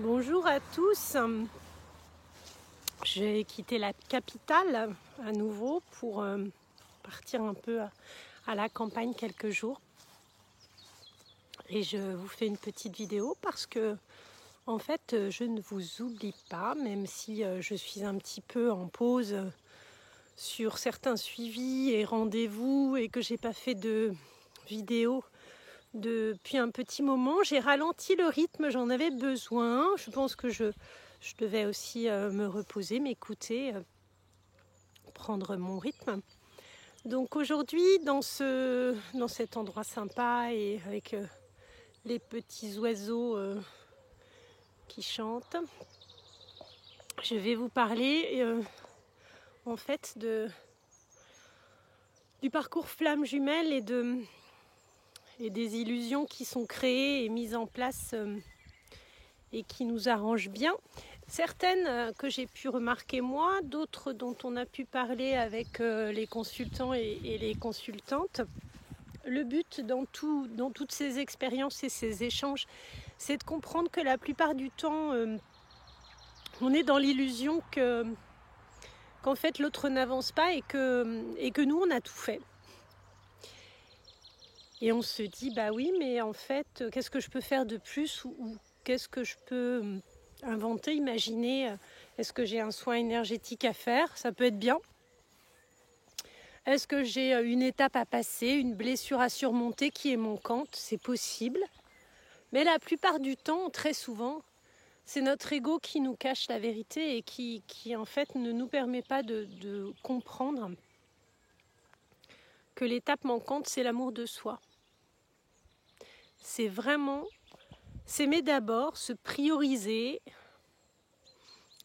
Bonjour à tous. J'ai quitté la capitale à nouveau pour partir un peu à la campagne quelques jours. Et je vous fais une petite vidéo parce que, en fait, je ne vous oublie pas, même si je suis un petit peu en pause sur certains suivis et rendez-vous et que j'ai pas fait de vidéo depuis un petit moment. J'ai ralenti le rythme, j'en avais besoin. Je pense que je devais aussi me reposer, m'écouter, prendre mon rythme. Donc aujourd'hui, dans cet endroit sympa et avec les petits oiseaux qui chantent, je vais vous parler en fait du parcours Flamme Jumelle et des illusions qui sont créées et mises en place et qui nous arrangent bien. Certaines que j'ai pu remarquer moi, d'autres dont on a pu parler avec les consultants et les consultantes. Le but dans toutes ces expériences et ces échanges, c'est de comprendre que la plupart du temps, on est dans l'illusion qu'en fait l'autre n'avance pas et que nous on a tout fait. Et on se dit, bah oui, mais en fait, qu'est-ce que je peux faire de plus ou qu'est-ce que je peux inventer, imaginer? Est-ce que j'ai un soin énergétique à faire? Ça peut être bien. Est-ce que j'ai une étape à passer, une blessure à surmonter qui est manquante? C'est possible. Mais la plupart du temps, très souvent, c'est notre ego qui nous cache la vérité et qui en fait ne nous permet pas de comprendre que l'étape manquante, c'est l'amour de soi. C'est vraiment s'aimer d'abord, se prioriser,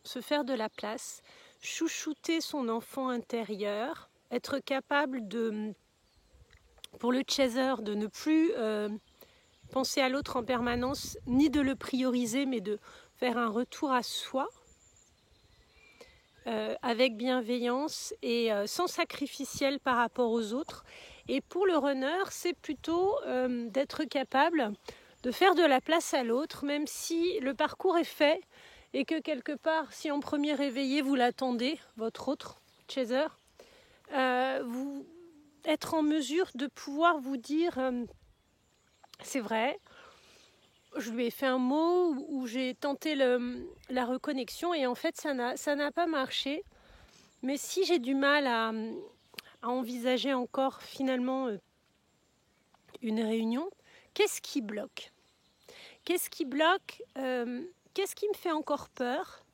se faire de la place, chouchouter son enfant intérieur, être capable pour le chaser, de ne plus penser à l'autre en permanence, ni de le prioriser, mais de faire un retour à soi, avec bienveillance et sans sacrificiel par rapport aux autres. Et pour le runner, c'est plutôt d'être capable de faire de la place à l'autre, même si le parcours est fait et que quelque part, si en premier réveillé, vous l'attendez, votre autre chaser, vous être en mesure de pouvoir vous dire c'est vrai, je lui ai fait un mot où j'ai tenté la reconnexion et en fait ça n'a pas marché. Mais si j'ai du mal à envisager encore finalement une réunion, qu'est-ce qui bloque? Qu'est-ce qui bloque? Qu'est-ce qui me fait encore peur?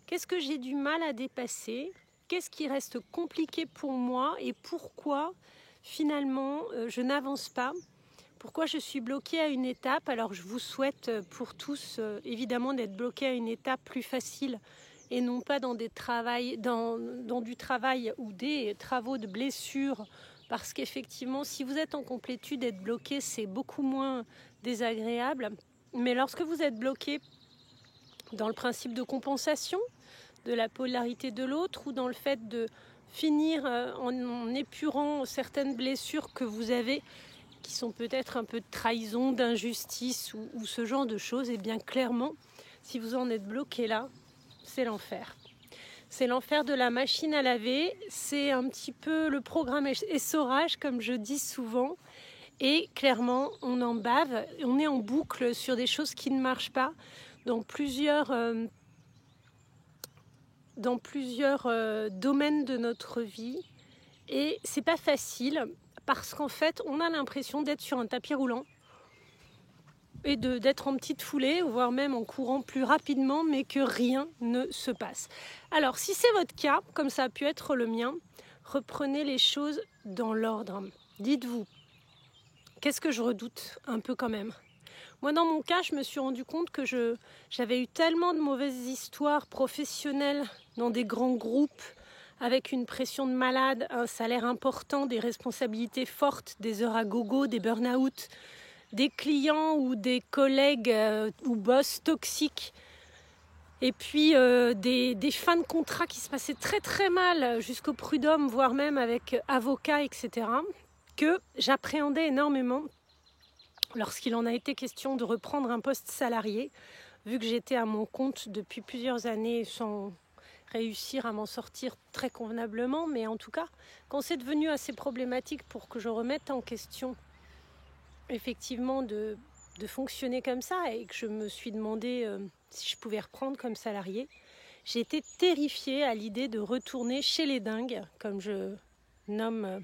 Qu'est-ce que j'ai du mal à dépasser? Qu'est-ce qui reste compliqué pour moi et pourquoi finalement je n'avance pas? Pourquoi je suis bloquée à une étape? Alors je vous souhaite pour tous évidemment d'être bloqués à une étape plus facile et non pas dans du travail ou des travaux de blessure, parce qu'effectivement si vous êtes en complétude, être bloqué c'est beaucoup moins désagréable. Mais lorsque vous êtes bloqué dans le principe de compensation, de la polarité de l'autre ou dans le fait de finir en épurant certaines blessures que vous avez qui sont peut-être un peu de trahison, d'injustice ou ce genre de choses, et bien clairement, si vous en êtes bloqué là, c'est l'enfer. C'est l'enfer de la machine à laver, c'est un petit peu le programme essorage, comme je dis souvent, et clairement, on en bave, on est en boucle sur des choses qui ne marchent pas dans plusieurs domaines de notre vie, et c'est pas facile. Parce qu'en fait, on a l'impression d'être sur un tapis roulant et d'être en petite foulée, voire même en courant plus rapidement, mais que rien ne se passe. Alors, si c'est votre cas, comme ça a pu être le mien, reprenez les choses dans l'ordre. Dites-vous, qu'est-ce que je redoute un peu quand même? Moi, dans mon cas, je me suis rendu compte que j'avais eu tellement de mauvaises histoires professionnelles dans des grands groupes, avec une pression de malade, un salaire important, des responsabilités fortes, des heures à gogo, des burn-out, des clients ou des collègues ou boss toxiques, et puis des fins de contrat qui se passaient très très mal jusqu'au prud'homme, voire même avec avocat, etc., que j'appréhendais énormément lorsqu'il en a été question de reprendre un poste salarié. vu que j'étais à mon compte depuis plusieurs années sans réussir à m'en sortir très convenablement, mais en tout cas, quand c'est devenu assez problématique pour que je remette en question effectivement de fonctionner comme ça et que je me suis demandé si je pouvais reprendre comme salarié, j'ai été terrifiée à l'idée de retourner chez les dingues, comme je nomme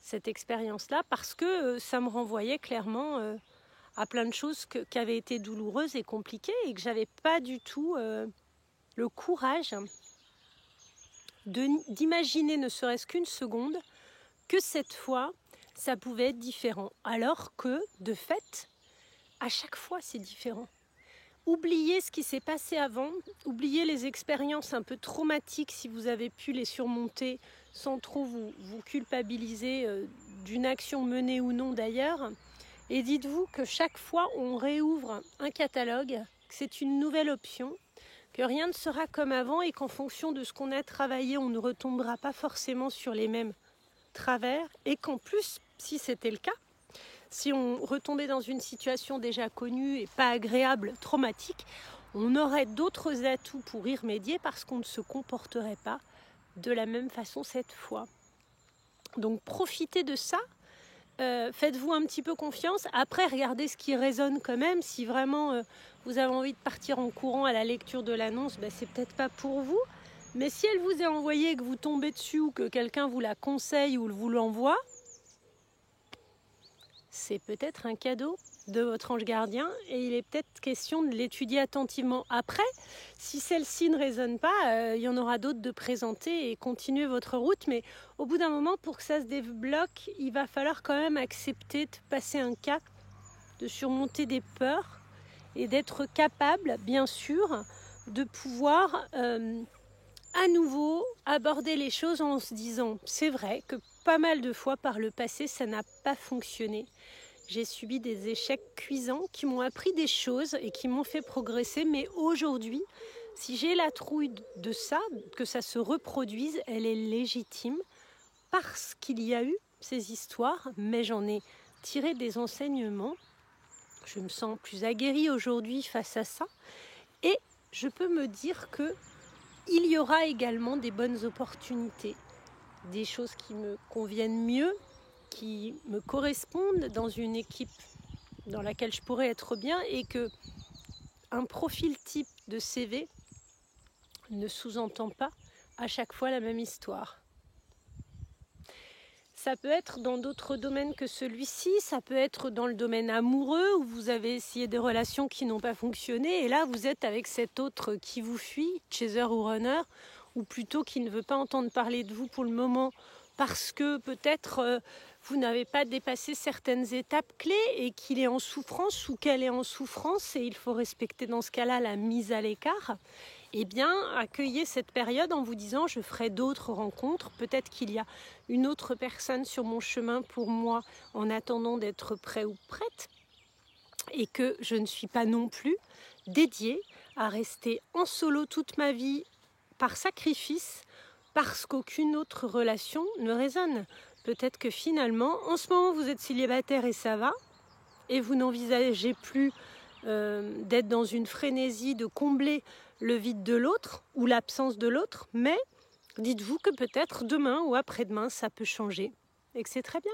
cette expérience-là, parce que ça me renvoyait clairement à plein de choses qui avaient été douloureuses et compliquées et que j'avais pas du tout le courage d'imaginer, ne serait-ce qu'une seconde, que cette fois, ça pouvait être différent. Alors que, de fait, à chaque fois, c'est différent. Oubliez ce qui s'est passé avant, oubliez les expériences un peu traumatiques si vous avez pu les surmonter sans trop vous culpabiliser d'une action menée ou non d'ailleurs. Et dites-vous que chaque fois on réouvre un catalogue, que c'est une nouvelle option, que rien ne sera comme avant et qu'en fonction de ce qu'on a travaillé, on ne retombera pas forcément sur les mêmes travers et qu'en plus, si c'était le cas, si on retombait dans une situation déjà connue et pas agréable, traumatique, on aurait d'autres atouts pour y remédier parce qu'on ne se comporterait pas de la même façon cette fois. Donc profitez de ça, faites-vous un petit peu confiance. Après, regardez ce qui résonne quand même. Si vraiment vous avez envie de partir en courant à la lecture de l'annonce, c'est peut-être pas pour vous. Mais si elle vous est envoyée et que vous tombez dessus ou que quelqu'un vous la conseille ou vous l'envoie, c'est peut-être un cadeau de votre ange gardien et il est peut-être question de l'étudier attentivement. Après, si celle-ci ne résonne pas, il y en aura d'autres de présenter et continuer votre route. Mais au bout d'un moment, pour que ça se débloque, il va falloir quand même accepter de passer un cap, de surmonter des peurs et d'être capable, bien sûr, de pouvoir à nouveau aborder les choses en se disant, c'est vrai que pas mal de fois par le passé, ça n'a pas fonctionné. J'ai subi des échecs cuisants qui m'ont appris des choses et qui m'ont fait progresser. Mais aujourd'hui, si j'ai la trouille de ça, que ça se reproduise, elle est légitime parce qu'il y a eu ces histoires, mais j'en ai tiré des enseignements. Je me sens plus aguerrie aujourd'hui face à ça. Et je peux me dire qu'il y aura également des bonnes opportunités, des choses qui me conviennent mieux, qui me correspondent dans une équipe dans laquelle je pourrais être bien et que un profil type de CV ne sous-entend pas à chaque fois la même histoire. Ça peut être dans d'autres domaines que celui-ci, ça peut être dans le domaine amoureux où vous avez essayé des relations qui n'ont pas fonctionné et là vous êtes avec cet autre qui vous fuit, chaser ou runner, ou plutôt qui ne veut pas entendre parler de vous pour le moment parce que peut-être vous n'avez pas dépassé certaines étapes clés et qu'il est en souffrance ou qu'elle est en souffrance et il faut respecter dans ce cas-là la mise à l'écart. Eh bien, accueillez cette période en vous disant je ferai d'autres rencontres, peut-être qu'il y a une autre personne sur mon chemin pour moi en attendant d'être prêt ou prête et que je ne suis pas non plus dédiée à rester en solo toute ma vie par sacrifice parce qu'aucune autre relation ne résonne. Peut-être que finalement, en ce moment, vous êtes célibataire et ça va, et vous n'envisagez plus d'être dans une frénésie de combler le vide de l'autre ou l'absence de l'autre, mais dites-vous que peut-être demain ou après-demain, ça peut changer et que c'est très bien.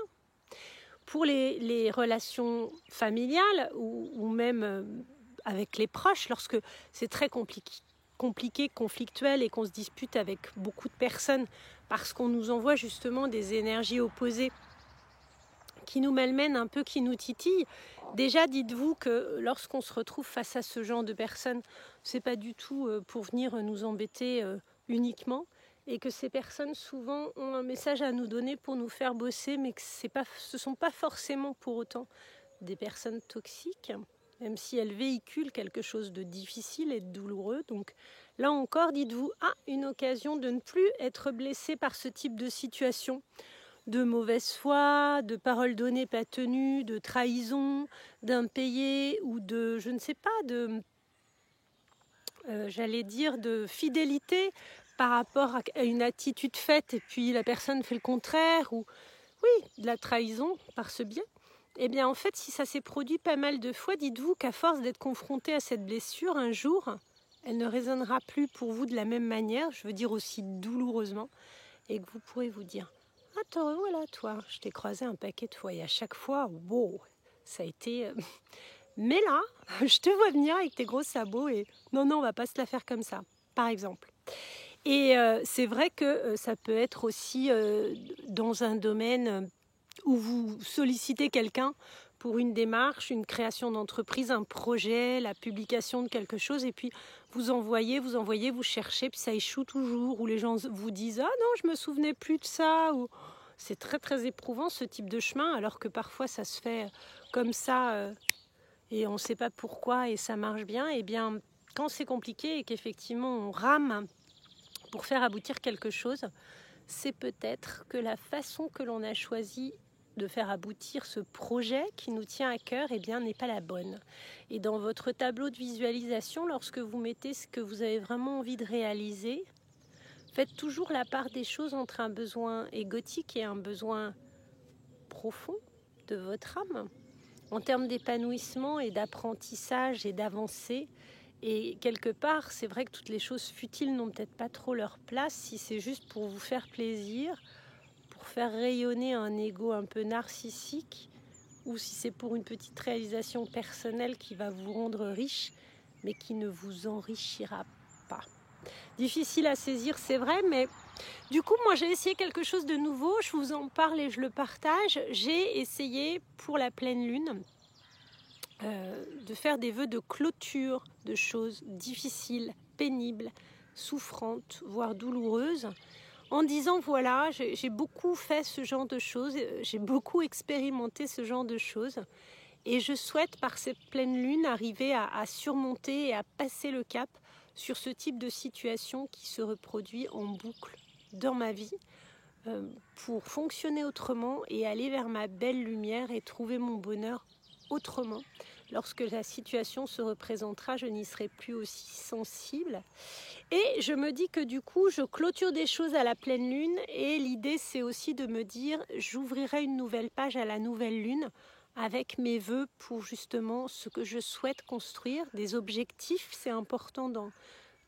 Pour les relations familiales ou même avec les proches, lorsque c'est très compliqué, conflictuel et qu'on se dispute avec beaucoup de personnes parce qu'on nous envoie justement des énergies opposées qui nous malmènent un peu, qui nous titillent. Déjà, dites-vous que lorsqu'on se retrouve face à ce genre de personnes, c'est pas du tout pour venir nous embêter uniquement et que ces personnes souvent ont un message à nous donner pour nous faire bosser, mais que ce sont pas forcément pour autant des personnes toxiques, même si elles véhiculent quelque chose de difficile et de douloureux. Donc là encore, dites-vous, une occasion de ne plus être blessé par ce type de situation, de mauvaise foi, de paroles données pas tenues, de trahison, d'impayé ou de, je ne sais pas, de fidélité par rapport à une attitude faite et puis la personne fait le contraire, ou oui, de la trahison par ce biais. Eh bien, en fait, si ça s'est produit pas mal de fois, dites-vous qu'à force d'être confronté à cette blessure, un jour, elle ne résonnera plus pour vous de la même manière, je veux dire aussi douloureusement, et que vous pourrez vous dire « Attends, voilà, toi, je t'ai croisé un paquet de fois, et à chaque fois, wow, ça a été... Mais là, je te vois venir avec tes gros sabots, et non, on va pas se la faire comme ça, par exemple. » Et c'est vrai que ça peut être aussi dans un domaine où vous sollicitez quelqu'un pour une démarche, une création d'entreprise, un projet, la publication de quelque chose, et puis vous envoyez, vous cherchez, puis ça échoue toujours, ou les gens vous disent « Ah non, je me souvenais plus de ça », ou c'est très très éprouvant ce type de chemin, alors que parfois ça se fait comme ça, et on ne sait pas pourquoi, et ça marche bien. Et bien, quand c'est compliqué et qu'effectivement on rame pour faire aboutir quelque chose, c'est peut-être que la façon que l'on a choisi de faire aboutir ce projet qui nous tient à cœur, eh bien, n'est pas la bonne. Et dans votre tableau de visualisation, lorsque vous mettez ce que vous avez vraiment envie de réaliser, faites toujours la part des choses entre un besoin égotique et un besoin profond de votre âme, en termes d'épanouissement et d'apprentissage et d'avancée. Et quelque part, c'est vrai que toutes les choses futiles n'ont peut-être pas trop leur place si c'est juste pour vous faire plaisir, pour faire rayonner un ego un peu narcissique, ou si c'est pour une petite réalisation personnelle qui va vous rendre riche, mais qui ne vous enrichira pas. Difficile à saisir, c'est vrai, mais du coup, moi j'ai essayé quelque chose de nouveau, je vous en parle et je le partage. J'ai essayé pour la pleine lune de faire des vœux de clôture de choses difficiles, pénibles, souffrantes, voire douloureuses, en disant voilà, j'ai beaucoup fait ce genre de choses, j'ai beaucoup expérimenté ce genre de choses, et je souhaite par cette pleine lune arriver à surmonter et à passer le cap sur ce type de situation qui se reproduit en boucle dans ma vie, pour fonctionner autrement et aller vers ma belle lumière et trouver mon bonheur autrement. Lorsque la situation se représentera, je n'y serai plus aussi sensible. Et je me dis que du coup, je clôture des choses à la pleine lune, et l'idée, c'est aussi de me dire, j'ouvrirai une nouvelle page à la nouvelle lune avec mes vœux pour justement ce que je souhaite construire, des objectifs. C'est important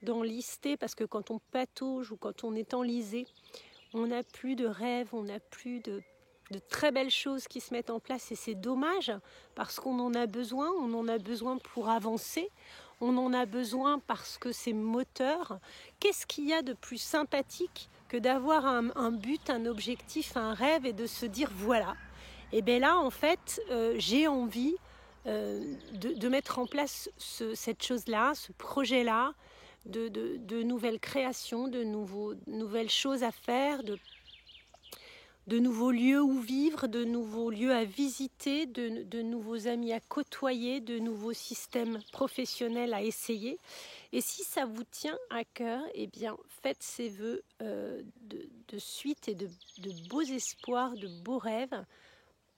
d'en lister, parce que quand on patauge ou quand on est enlisé, on n'a plus de rêves, on n'a plus de très belles choses qui se mettent en place, et c'est dommage parce qu'on en a besoin, on en a besoin pour avancer, on en a besoin parce que c'est moteur. Qu'est-ce qu'il y a de plus sympathique que d'avoir un but, un objectif, un rêve, et de se dire voilà, et bien là en fait j'ai envie de mettre en place cette chose-là, ce projet-là, de nouvelles créations, de nouvelles choses à faire, de nouveaux lieux où vivre, de nouveaux lieux à visiter, de nouveaux amis à côtoyer, de nouveaux systèmes professionnels à essayer. Et si ça vous tient à cœur, eh bien, faites ces vœux de suite et de beaux espoirs, de beaux rêves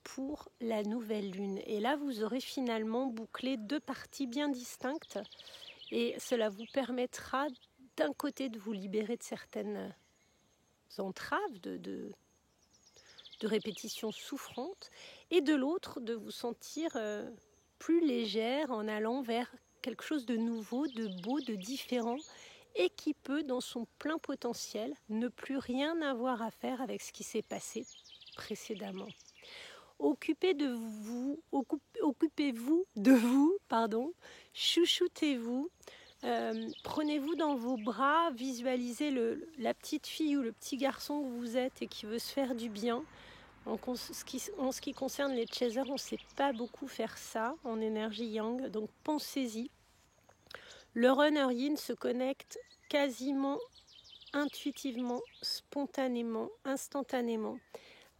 pour la nouvelle lune. Et là, vous aurez finalement bouclé 2 parties bien distinctes, et cela vous permettra d'un côté de vous libérer de certaines entraves, de répétitions souffrantes, et de l'autre de vous sentir plus légère en allant vers quelque chose de nouveau, de beau, de différent, et qui peut, dans son plein potentiel, ne plus rien avoir à faire avec ce qui s'est passé précédemment. Occupez-vous de vous, chouchoutez-vous, prenez-vous dans vos bras, visualisez la petite fille ou le petit garçon que vous êtes et qui veut se faire du bien. En ce qui concerne les chasers, on ne sait pas beaucoup faire ça en énergie yang, donc pensez-y. Le runner yin se connecte quasiment intuitivement, spontanément, instantanément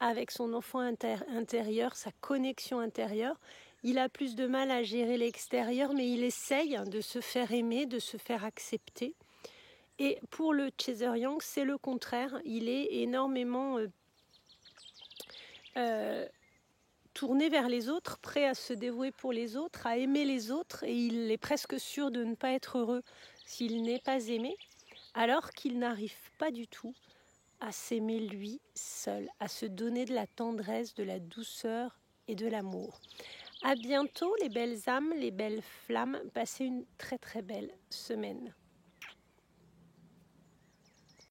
avec son enfant intérieur, sa connexion intérieure. Il a plus de mal à gérer l'extérieur, mais il essaye de se faire aimer, de se faire accepter. Et pour le chaser yang, c'est le contraire. Il est énormément tourné vers les autres, prêt à se dévouer pour les autres, à aimer les autres, et il est presque sûr de ne pas être heureux s'il n'est pas aimé, alors qu'il n'arrive pas du tout à s'aimer lui seul, à se donner de la tendresse, de la douceur et de l'amour. À bientôt les belles âmes, les belles flammes. Passez une très très belle semaine.